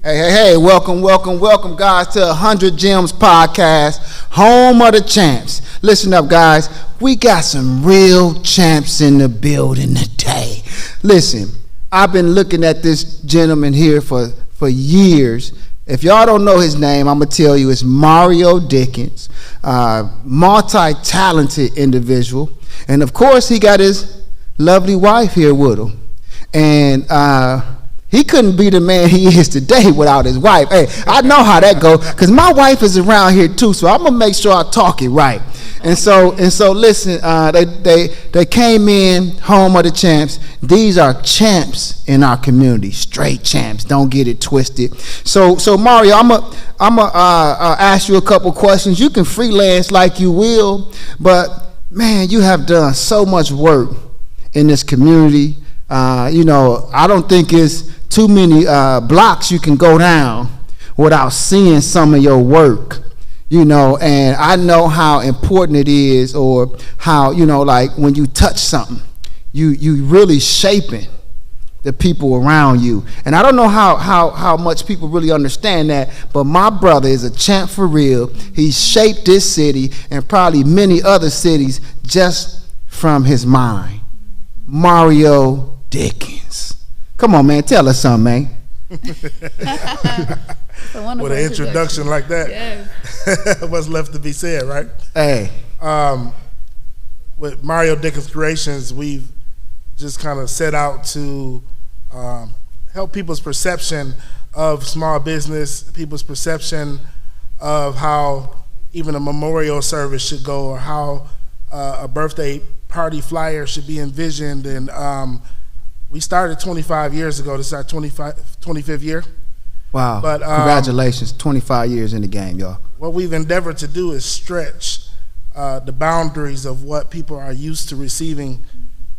Hey, welcome, guys, to 100 Gems Podcast, home of the champs. Listen up, guys. We got some real champs in the building today. Listen, I've been looking at this gentleman here for years. If y'all don't know his name, I'm going to tell you, it's Marion Dickens, multi-talented individual. And, of course, he got his lovely wife here with him. And he couldn't be the man he is today without his wife. Hey, I know how that goes, because my wife is around here too, so I'm going to make sure I talk it right. And so listen, they came in, home of the champs. These are champs in our community, straight champs. Don't get it twisted. So Mario, I'm gonna ask you a couple questions. You can freelance like you will, but man, you have done so much work in this community. I don't think it's too many blocks you can go down without seeing some of your work. And I know how important it is, or how, like when you touch something, you really shaping the people around you. And I don't know how much people really understand that, but my brother is a champ for real. He shaped this city and probably many other cities just from his mind. Marion Dickens. Come on, man, tell us something, man. With an introduction like that, yes. What's left to be said, right? Hey. With Marion Dickens Creations, we've just kind of set out to help people's perception of small business, people's perception of how even a memorial service should go, or how a birthday party flyer should be envisioned. And we started 25 years ago. This is our 25th year. Wow. But congratulations, 25 years in the game, y'all. What we've endeavored to do is stretch the boundaries of what people are used to receiving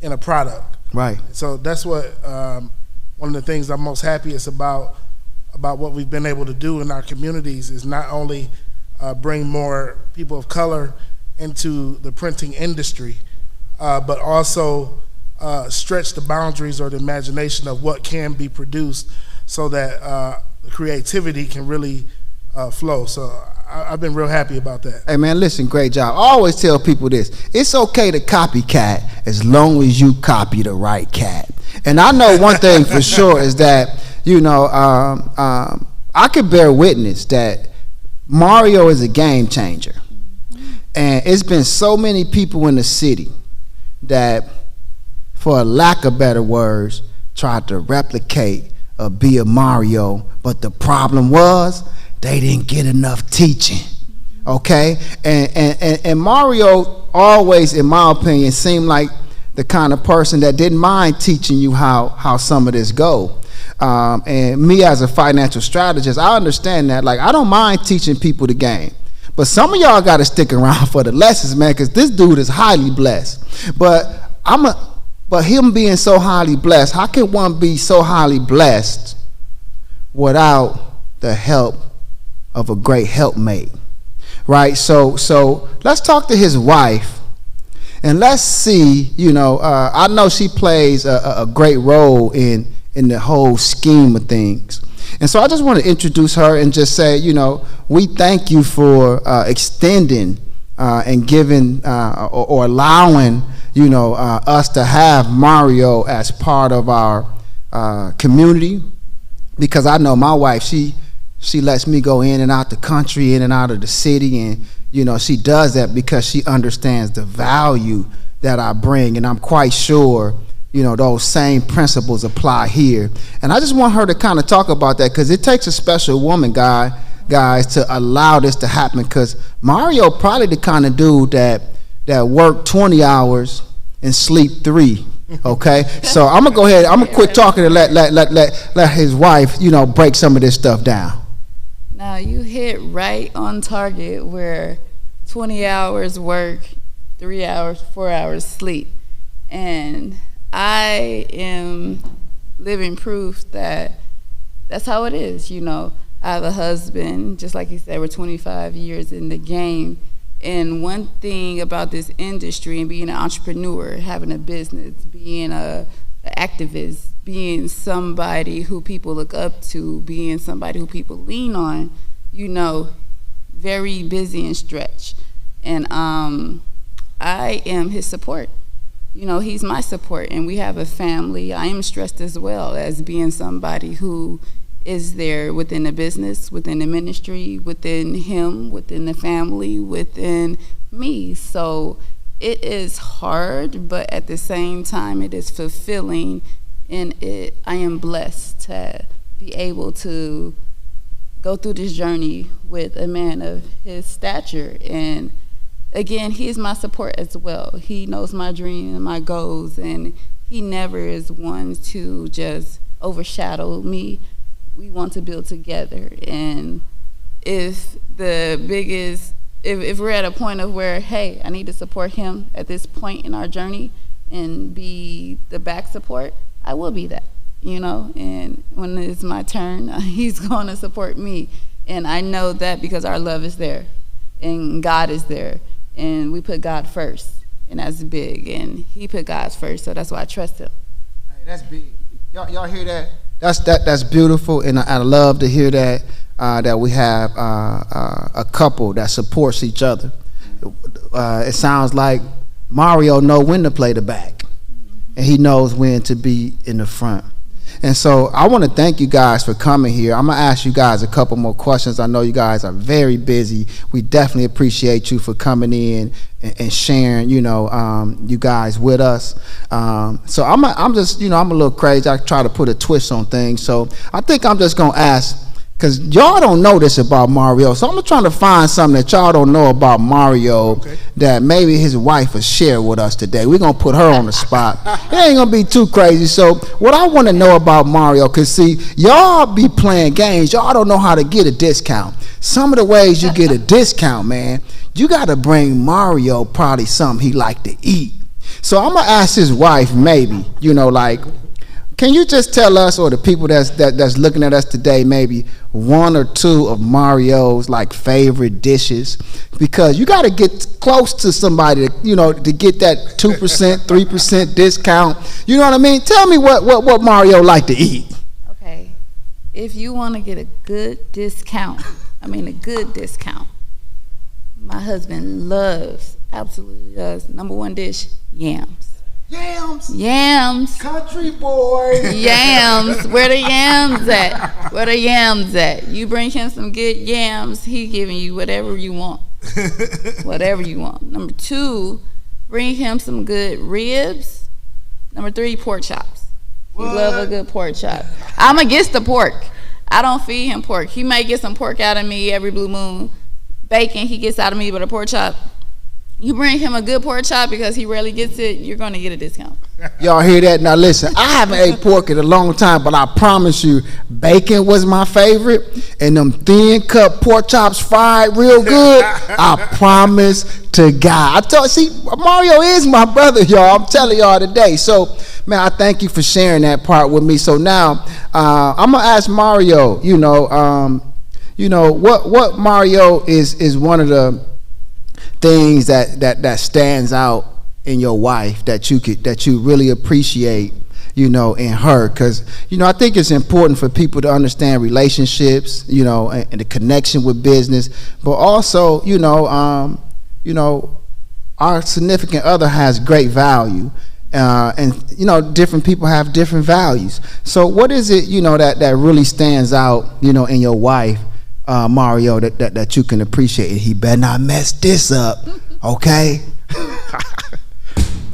in a product. Right. So that's what one of the things I'm most happiest about what we've been able to do in our communities is not only bring more people of color into the printing industry, but also stretch the boundaries or the imagination of what can be produced, so that the creativity can really flow. So I've been real happy about that. Hey man, listen, great job. I always tell people this: it's okay to copycat as long as you copy the right cat. And I know one thing for sure is that I can bear witness that Mario is a game changer. And it's been so many people in the city that, for a lack of better words, tried to replicate or be a Mario, but the problem was they didn't get enough teaching. Okay? And Mario always, in my opinion, seemed like the kind of person that didn't mind teaching you how some of this go. And me as a financial strategist, I understand that. Like, I don't mind teaching people the game. But some of y'all got to stick around for the lessons, man, because this dude is highly blessed. But him being so highly blessed, how can one be so highly blessed without the help of a great helpmate, right? So let's talk to his wife, and let's see, I know she plays a great role in the whole scheme of things. And so I just want to introduce her and just say, we thank you for extending and giving or allowing, us to have Mario as part of our community, because I know my wife, she lets me go in and out the country, in and out of the city, and she does that because she understands the value that I bring, and I'm quite sure those same principles apply here. And I just want her to kind of talk about that, because it takes a special woman, guys, to allow this to happen, because Mario probably the kind of dude that work 20 hours and sleep 3. Okay, so I'm gonna go ahead. I'm gonna quit talking and let his wife, break some of this stuff down. Now you hit right on target, where 20 hours work, 3 hours, 4 hours sleep, and I am living proof that that's how it is. I have a husband, just like you said, we're 25 years in the game. And one thing about this industry and being an entrepreneur, having a business, being a an activist, being somebody who people look up to, being somebody who people lean on, you know, very busy and stretched. And I am his support. You know, he's my support, and we have a family. I am stressed as well as being somebody who is there within the business, within the ministry, within him, within the family, within me. So it is hard, but at the same time, it is fulfilling, and I am blessed to be able to go through this journey with a man of his stature. And again, he is my support as well. He knows my dreams and my goals, and he never is one to just overshadow me. We want to build together. And if we're at a point of where, hey, I need to support him at this point in our journey and be the back support, I will be that, you know. And when it's my turn, he's going to support me. And I know that because our love is there and God is there. And we put God first, and that's big. And he put God first, so that's why I trust him. Hey, that's big. Y'all hear that? That's beautiful, and I love to hear that that we have a couple that supports each other. It sounds like Mario knows when to play the back, and he knows when to be in the front. And so I want to thank you guys for coming here. I'm going to ask you guys a couple more questions. I know you guys are very busy. We definitely appreciate you for coming in and sharing, you know, you guys with us. So I'm just, you know, I'm a little crazy. I try to put a twist on things. So I think I'm just going to ask, because y'all don't know this about Mario. So I'm trying to find something that y'all don't know about Mario that maybe his wife will share with us today. We're going to put her on the spot. It ain't going to be too crazy. So what I want to know about Mario, because see, y'all be playing games. Y'all don't know how to get a discount. Some of the ways you get a discount, man, you got to bring Mario probably something he like to eat. So I'm going to ask his wife maybe, you know, like, can you just tell us, or the people that's looking at us today, maybe one or two of Mario's like favorite dishes? Because you got to get close to somebody, to, you know, to get that 2%, 3% discount. You know what I mean? Tell me what Mario like to eat. Okay, if you want to get a good discount, my husband loves, absolutely loves, number one dish, yams. Yams. Country boy. Yams. Where the yams at? Where the yams at? You bring him some good yams, he giving you whatever you want. Whatever you want. Number two, bring him some good ribs. Number three, pork chops. He love a good pork chop. I'm against the pork. I don't feed him pork. He may get some pork out of me every blue moon. Bacon he gets out of me, but a pork chop, you bring him a good pork chop because he rarely gets it, you're going to get a discount. Y'all hear that? Now listen, I haven't ate pork in a long time, but I promise you, bacon was my favorite, and them thin cut pork chops fried real good, I promise to God. See, Mario is my brother, y'all. I'm telling y'all today. So, man, I thank you for sharing that part with me. So now, I'm going to ask Mario, you know, what Mario is one of the things that stands out in your wife that you really appreciate, you know, in her. Because, you know, I think it's important for people to understand relationships, you know, and the connection with business, but also, you know, our significant other has great value, and you know, different people have different values. So what is it, you know, that really stands out, you know, in your wife, Mario, that you can appreciate? He better not mess this up, okay?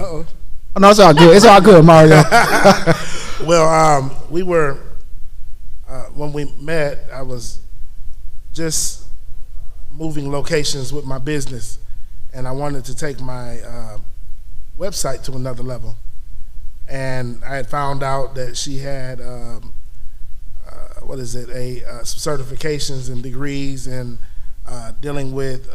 Uh-oh. Oh, no, it's all good. It's all good, Mario. Well, we were, when we met, I was just moving locations with my business, and I wanted to take my website to another level. And I had found out that she had, certifications and degrees and dealing with,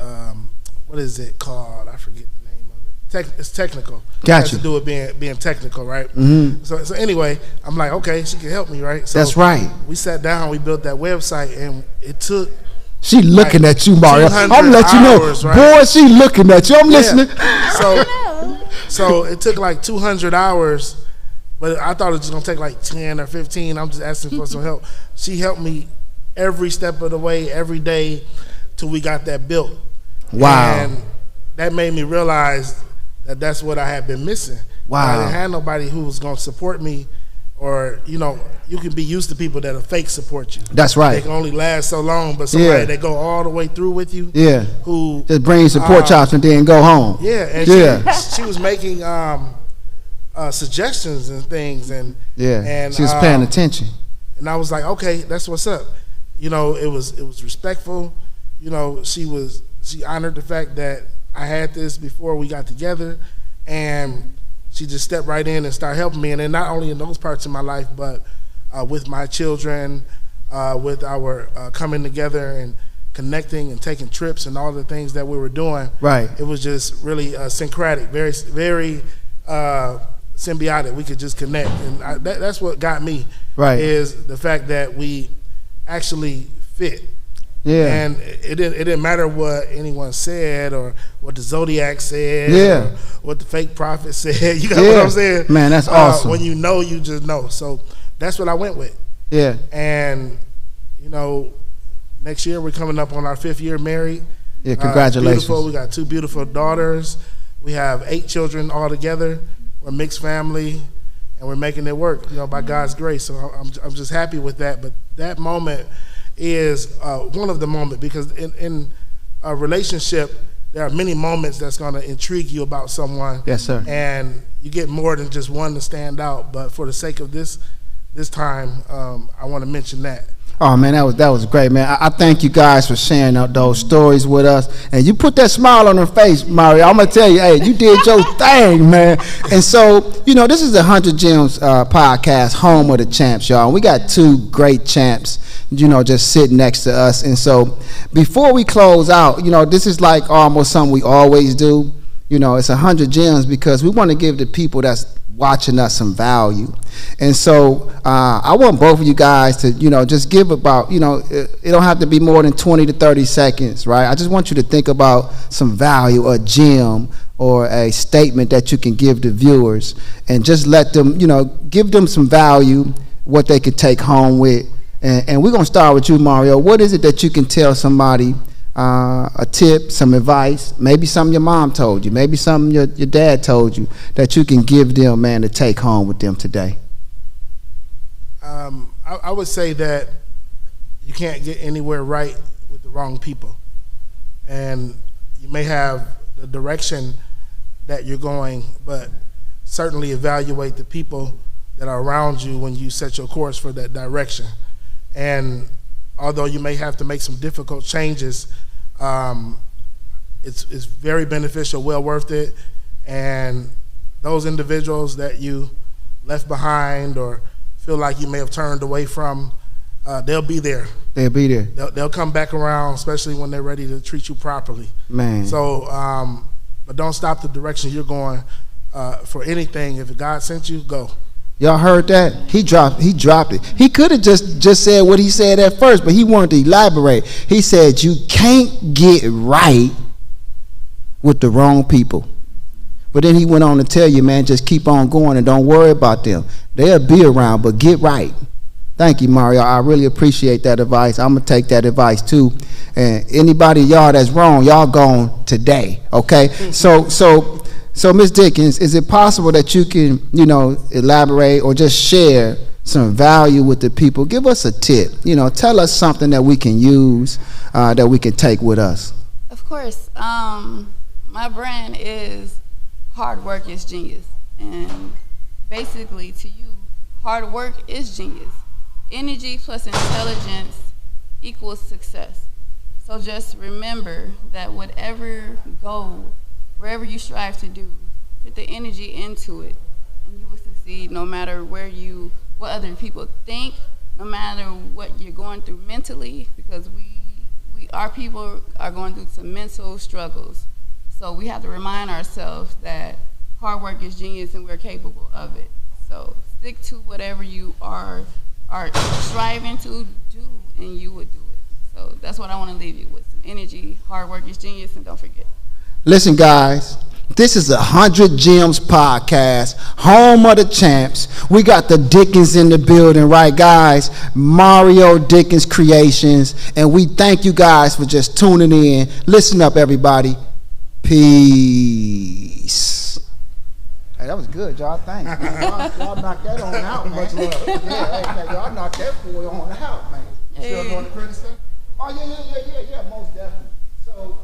what is it called? I forget the name of it. It's technical. Gotcha. It has to do with being technical, right? Mm-hmm. So anyway, I'm like, okay, she can help me, right? So that's right. We sat down, we built that website, and it took. She looking like at you, Mario. I'm gonna let you know, right? Boy, she looking at you. I'm listening. So it took like 200 hours, But I thought it was just gonna take like 10 or 15. I'm just asking for some help. She helped me every step of the way, every day, till we got that built. Wow. And that made me realize that that's what I had been missing. Wow. I didn't have nobody who was gonna support me, or you can be used to people that'll fake support you. That's right. They can only last so long, but somebody that go all the way through with you. Yeah. Who just bring support chops and then go home. Yeah. And she was making suggestions and things, and she was paying attention. And I was like, okay, that's what's up. It was respectful. She honored the fact that I had this before we got together, and she just stepped right in and started helping me. And then not only in those parts of my life, but with my children, with our coming together and connecting and taking trips and all the things that we were doing. Right. It was just really syncretic, very, very symbiotic. We could just connect, and that's what got me. Right. Is the fact that we actually fit. Yeah. And it didn't matter what anyone said or what the Zodiac said. Yeah. Or what the fake prophet said. You got what I'm saying? Man, that's awesome. When you know, you just know. So that's what I went with. Yeah. And next year we're coming up on our 5th year married. Yeah, congratulations. Beautiful. We got 2 beautiful daughters. We have 8 children all together. We're a mixed family, and we're making it work, by God's grace. So I'm just happy with that. But that moment is one of the moments, because in a relationship, there are many moments that's going to intrigue you about someone. Yes, sir. And you get more than just one to stand out. But for the sake of this time, I want to mention that. Oh man, that was great, man. I thank you guys for sharing those stories with us, and you put that smile on her face, Mario. I'm gonna tell you, hey, you did your thing, man. And so, this is the 100 Gems podcast, home of the champs, y'all. And we got 2 great champs, just sitting next to us. And so, before we close out, this is like almost something we always do. It's 100 Gems because we want to give the people that's watching us some value. And so I want both of you guys to just give about it don't have to be more than 20 to 30 seconds, right? I just want you to think about some value, a gem or a statement that you can give the viewers, and just let them give them some value, what they could take home with. And we're gonna start with you, Mario. What is it that you can tell somebody, a tip, some advice, maybe something your mom told you, maybe something your dad told you, that you can give them, man, to take home with them today? I would say that you can't get anywhere right with the wrong people. And you may have the direction that you're going, but certainly evaluate the people that are around you when you set your course for that direction. And although you may have to make some difficult changes, it's very beneficial, well worth it. And those individuals that you left behind or feel like you may have turned away from, they'll be there. They'll be there. They'll come back around, especially when they're ready to treat you properly. Man. So, but don't stop the direction you're going for anything. If God sent you, go. Y'all heard that? He dropped it. He could have just said what he said at first, but he wanted to elaborate. He said you can't get right with the wrong people. But then he went on to tell you, man, just keep on going and don't worry about them. They'll be around, but get right. Thank you, Mario. I really appreciate that advice. I'm going to take that advice too. And anybody y'all that's wrong, y'all gone today, okay? So Ms. Dickens, is it possible that you can, elaborate or just share some value with the people? Give us a tip. Tell us something that we can use, that we can take with us. Of course. My brand is hard work is genius. And basically, to you, hard work is genius. Energy plus intelligence equals success. So just remember that whatever goal, wherever you strive to do, put the energy into it, and you will succeed no matter what other people think, no matter what you're going through mentally, because our people are going through some mental struggles. So we have to remind ourselves that hard work is genius and we're capable of it. So stick to whatever you are striving to do, and you will do it. So that's what I want to leave you with, some energy. Hard work is genius, and don't forget. Listen, guys, This is 100 Gems podcast, home of the champs. We got the Dickens in the building, right, guys? Marion Dickens Creations. And we thank you guys for just tuning in. Listen up, everybody. Peace. Hey, that was good, y'all. Thanks. Y'all knocked that on out, man. Much love. Yeah, hey, man, y'all knocked that boy on out, man. You still doing the credit stuff? Oh, yeah, most definitely. So